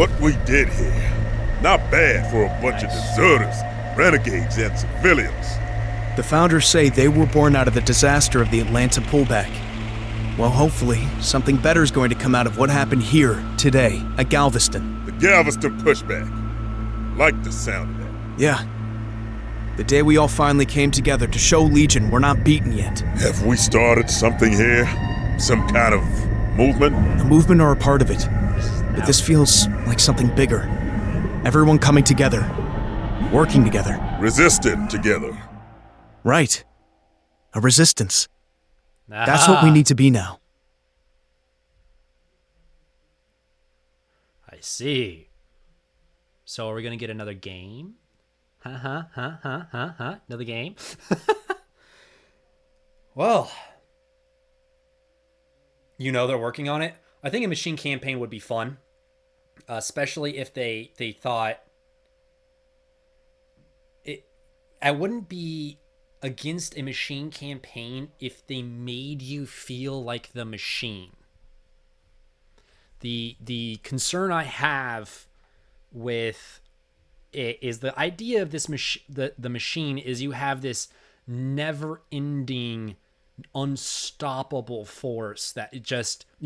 What we did here, not bad for a bunch of deserters, renegades, and civilians. The founders say they were born out of the disaster of the Atlanta pullback. Well, hopefully, something better is going to come out of what happened here, today, at Galveston. The Galveston pushback. Like the sound of that. Yeah. The day we all finally came together to show Legion we're not beaten yet. Have we started something here? Some kind of movement? The movement are a part of it. But this feels like something bigger. Everyone coming together. Working together. Resisted together. Right. A resistance. That's what we need to be now. I see. So are we going to get another game? Another game? Well, you know they're working on it. I think a machine campaign would be fun. Especially if they thought... I wouldn't be against a machine campaign if they made you feel like the machine. The concern I have with it is the idea of this the machine is you have this never-ending, unstoppable force that you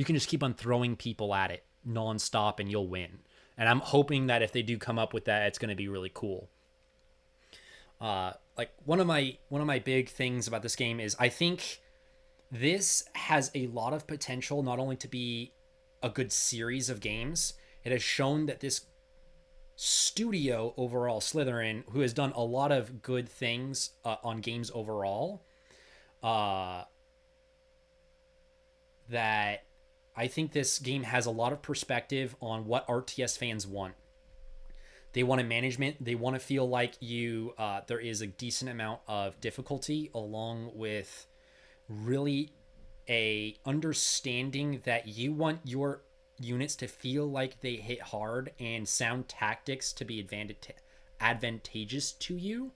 can just keep on throwing people at it nonstop and you'll win. And I'm hoping that if they do come up with that, it's going to be really cool. Like one of my big things about this game is I think this has a lot of potential not only to be a good series of games. It has shown that this studio overall, Slytherin, who has done a lot of good things on games overall, that I think this game has a lot of perspective on what RTS fans want. They want a management. They want to feel like there is a decent amount of difficulty along with really a understanding that you want your units to feel like they hit hard and sound tactics to be advantageous to you.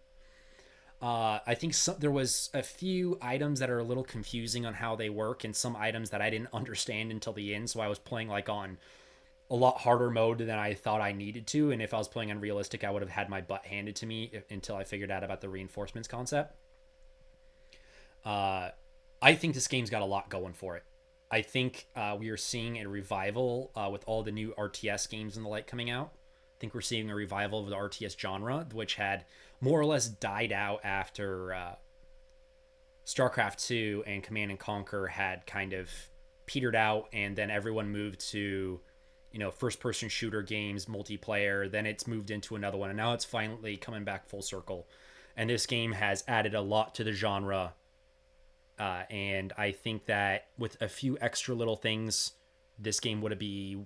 I think there was a few items that are a little confusing on how they work and some items that I didn't understand until the end. So I was playing like on a lot harder mode than I thought I needed to. And if I was playing on realistic, I would have had my butt handed to me until I figured out about the reinforcements concept. I think this game's got a lot going for it. I think we are seeing a revival with all the new RTS games and the like coming out. I think we're seeing a revival of the RTS genre, which had more or less died out after StarCraft 2 and Command and Conquer had kind of petered out, and then everyone moved to, first-person shooter games, multiplayer. Then it's moved into another one, and now it's finally coming back full circle. And this game has added a lot to the genre, and I think that with a few extra little things, this game would be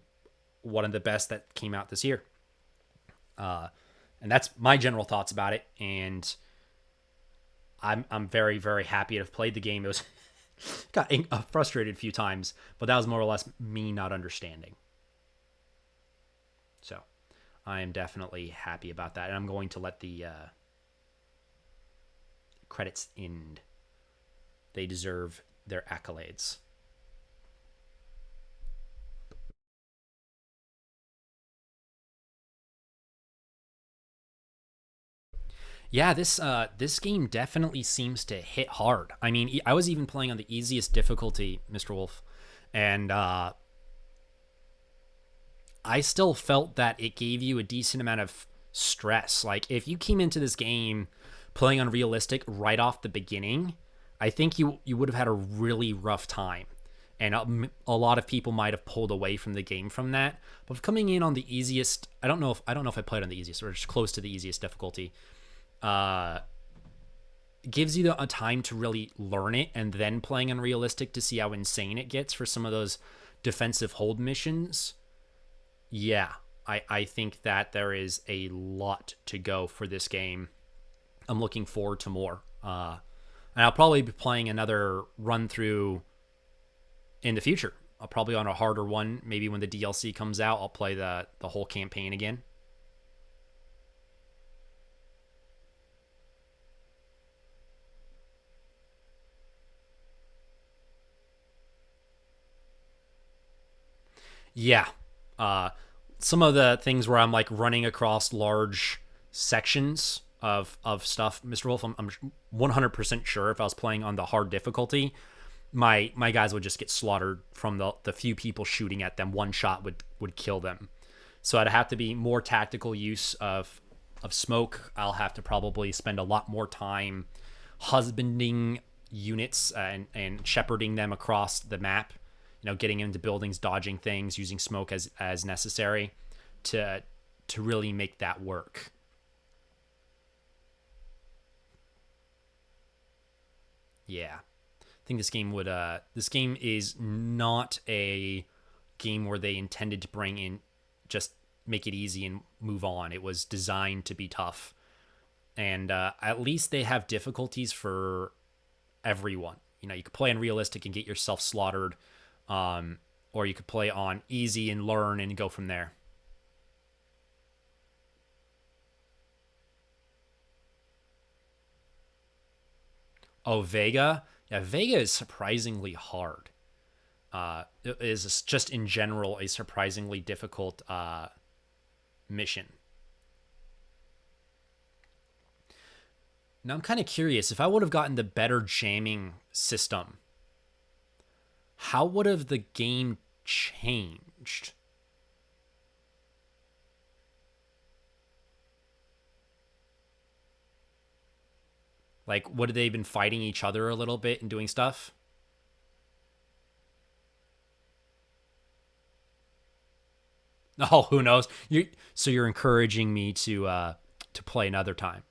one of the best that came out this year. And that's my general thoughts about it. And I'm very, very happy to have played the game. It was got frustrated a few times, but that was more or less me not understanding. So I am definitely happy about that. And I'm going to let the credits end. They deserve their accolades. Yeah, this game definitely seems to hit hard. I mean, I was even playing on the easiest difficulty, Mr. Wolf, and I still felt that it gave you a decent amount of stress. Like, if you came into this game playing on realistic right off the beginning, I think you would have had a really rough time. And a lot of people might have pulled away from the game from that. But coming in on the easiest, I don't know if I played on the easiest or just close to the easiest difficulty. Gives you a time to really learn it, and then playing unrealistic to see how insane it gets for some of those defensive hold missions. Yeah, I think that there is a lot to go for this game. I'm looking forward to more. And I'll probably be playing another run through in the future. I'll probably on a harder one. Maybe when the DLC comes out, I'll play the whole campaign again. Yeah. some of the things where I'm like running across large sections of stuff, Mr. Wolf, I'm 100% sure if I was playing on the hard difficulty, my guys would just get slaughtered from the few people shooting at them. One shot would kill them. So I'd have to be more tactical use of smoke. I'll have to probably spend a lot more time husbanding units and shepherding them across the map, getting into buildings, dodging things, using smoke as necessary to really make that work. Yeah. I think this game is not a game where they intended to bring in, just make it easy and move on. It was designed to be tough. And at least they have difficulties for everyone. You could play on realistic and get yourself slaughtered, or you could play on easy and learn and go from there. Oh, Vega? Yeah, Vega is surprisingly hard. It is just in general a surprisingly difficult mission. Now I'm kind of curious, if I would have gotten the better jamming system, how would have the game changed? Like, would they have been fighting each other a little bit and doing stuff? Oh, who knows? So you're encouraging me to play another time.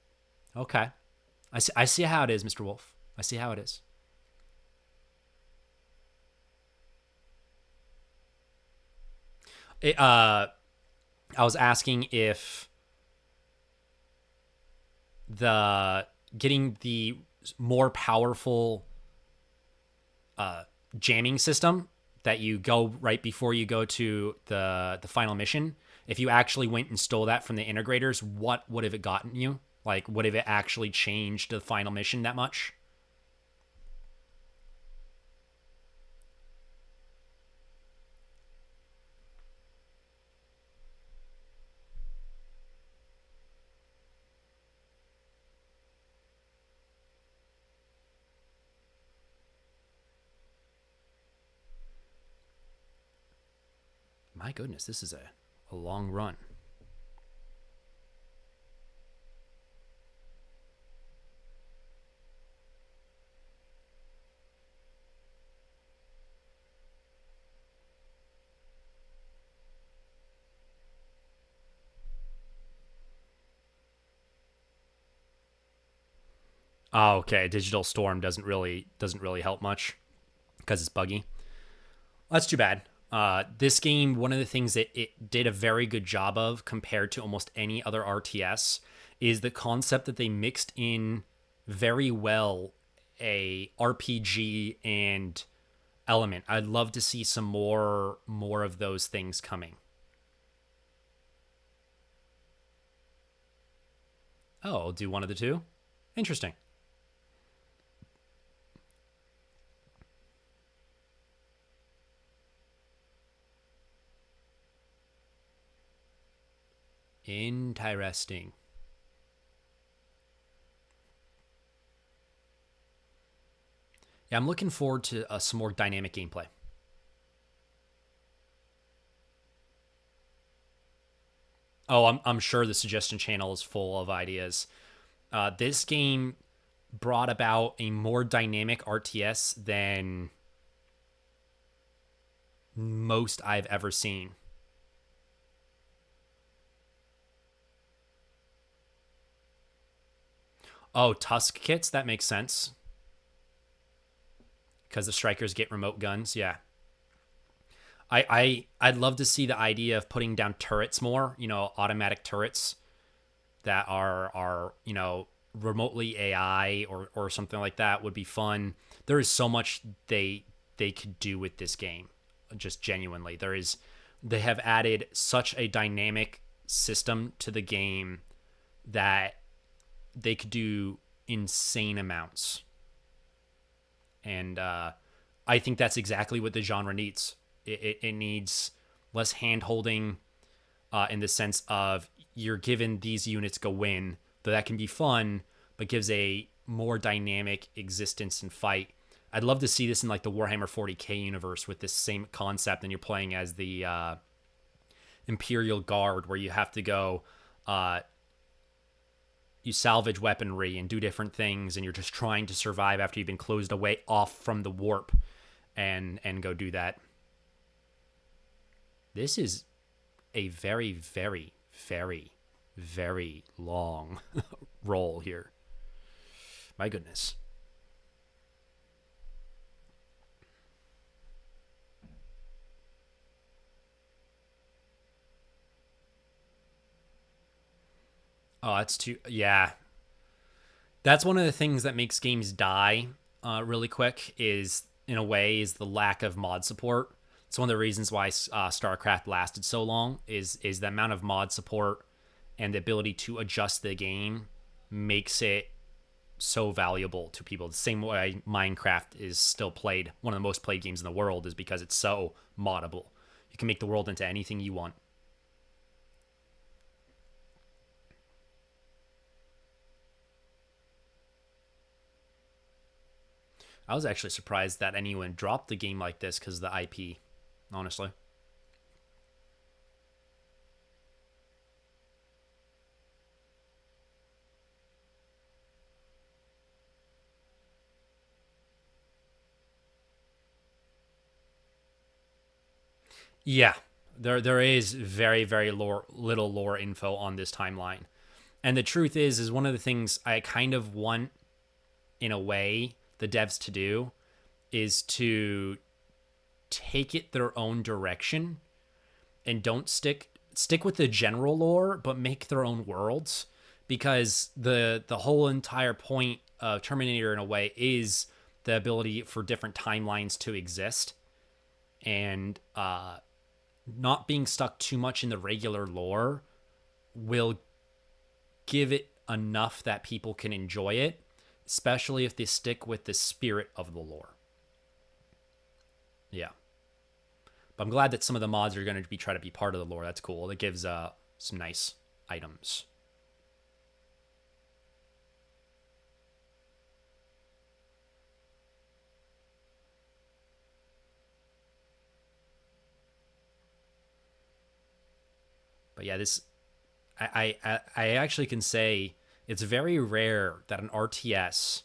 Okay. I see how it is, Mr. Wolf. I see how it is. I was asking if the getting the more powerful jamming system that you go right before you go to the final mission, if you actually went and stole that from the integrators, what would have it gotten you? Like, would have it actually changed the final mission that much? My goodness, this is a long run. Oh, okay. Digital Storm doesn't really help much because it's buggy. That's too bad. This game, one of the things that it did a very good job of compared to almost any other RTS is the concept that they mixed in very well a RPG and element. I'd love to see some more of those things coming. Oh, I'll do one of the two. Interesting. Interesting. Yeah, I'm looking forward to some more dynamic gameplay. Oh, I'm sure the suggestion channel is full of ideas. This game brought about a more dynamic RTS than most I've ever seen. Oh, Tusk kits? That makes sense. Because the strikers get remote guns, yeah. I'd love to see the idea of putting down turrets more, automatic turrets that are remotely AI or something like that would be fun. There is so much they could do with this game, just genuinely. They have added such a dynamic system to the game that they could do insane amounts. And I think that's exactly what the genre needs. It needs less hand holding, in the sense of you're given these units go win, though that can be fun, but gives a more dynamic existence and fight. I'd love to see this in like the Warhammer 40k universe with this same concept, and you're playing as the Imperial Guard, where you have to go, you salvage weaponry and do different things, and you're just trying to survive after you've been closed away off from the warp, and go do that. This is a very, very, very, very long roll here. My goodness. Oh, that's too... Yeah. That's one of the things that makes games die really quick is, in a way, is the lack of mod support. It's one of the reasons why StarCraft lasted so long is the amount of mod support and the ability to adjust the game makes it so valuable to people. The same way Minecraft is still played, one of the most played games in the world, is because it's so moddable. You can make the world into anything you want. I was actually surprised that anyone dropped the game like this because of the IP, honestly. Yeah, there is very, very little lore info on this timeline. And the truth is one of the things I kind of want, in a way, the devs to do is to take it their own direction and don't stick with the general lore, but make their own worlds, because the whole entire point of Terminator, in a way, is the ability for different timelines to exist, and not being stuck too much in the regular lore will give it enough that people can enjoy it, especially if they stick with the spirit of the lore. Yeah. But I'm glad that some of the mods are going to try to be part of the lore. That's cool. That gives some nice items. But yeah, this I actually can say it's very rare that an RTS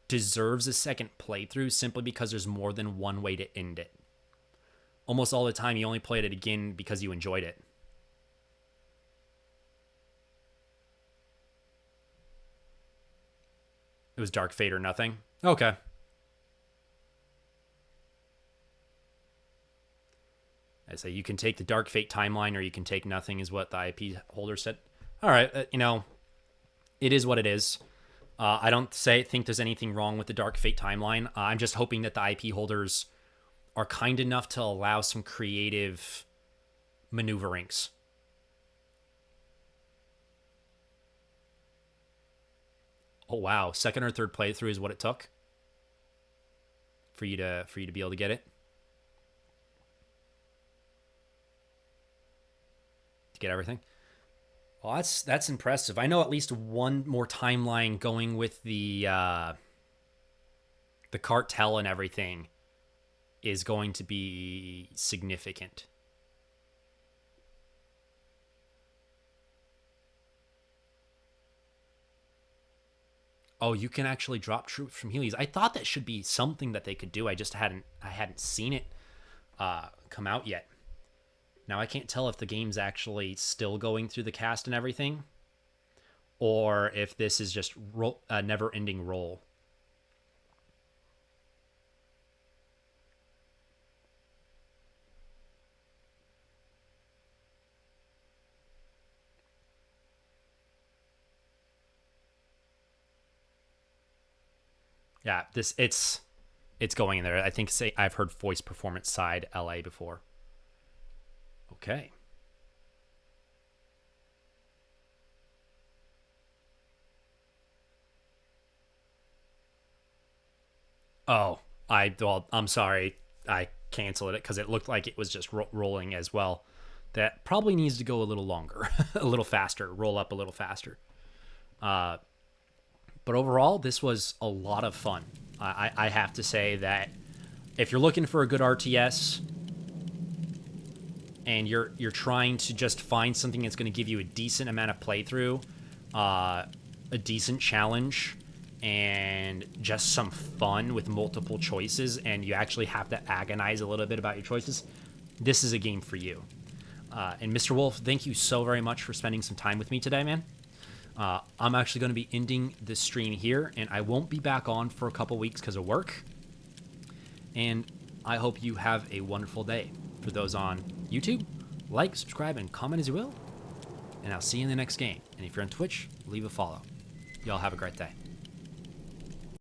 deserves a second playthrough simply because there's more than one way to end it. Almost all the time, you only played it again because you enjoyed it. It was Dark Fate or nothing. Okay. I say you can take the Dark Fate timeline or you can take nothing, is what the IP holder said. All right, it is what it is. I don't think there's anything wrong with the Dark Fate timeline. I'm just hoping that the IP holders are kind enough to allow some creative maneuverings. Oh wow, second or third playthrough is what it took for you to be able to get it. To get everything. Well, that's impressive. I know at least one more timeline going with the cartel and everything is going to be significant. Oh, you can actually drop troops from Helios. I thought that should be something that they could do. I hadn't seen it come out yet. Now, I can't tell if the game's actually still going through the cast and everything, or if this is just a never-ending roll. Yeah, it's going in there. I think I've heard voice performance side LA before. Okay. Oh, I'm sorry. I canceled it because it looked like it was just rolling as well. that probably needs to go a little longer, a little faster, roll up a little faster. But overall, this was a lot of fun. I have to say that if you're looking for a good RTS and you're trying to just find something that's going to give you a decent amount of playthrough, a decent challenge, and just some fun with multiple choices, and you actually have to agonize a little bit about your choices, this is a game for you. And Mr. Wolf, thank you so very much for spending some time with me today, man. I'm actually going to be ending this stream here, and I won't be back on for a couple weeks because of work. And I hope you have a wonderful day. For those on YouTube, like, subscribe, and comment as you will. And I'll see you in the next game. And if you're on Twitch, leave a follow. Y'all have a great day.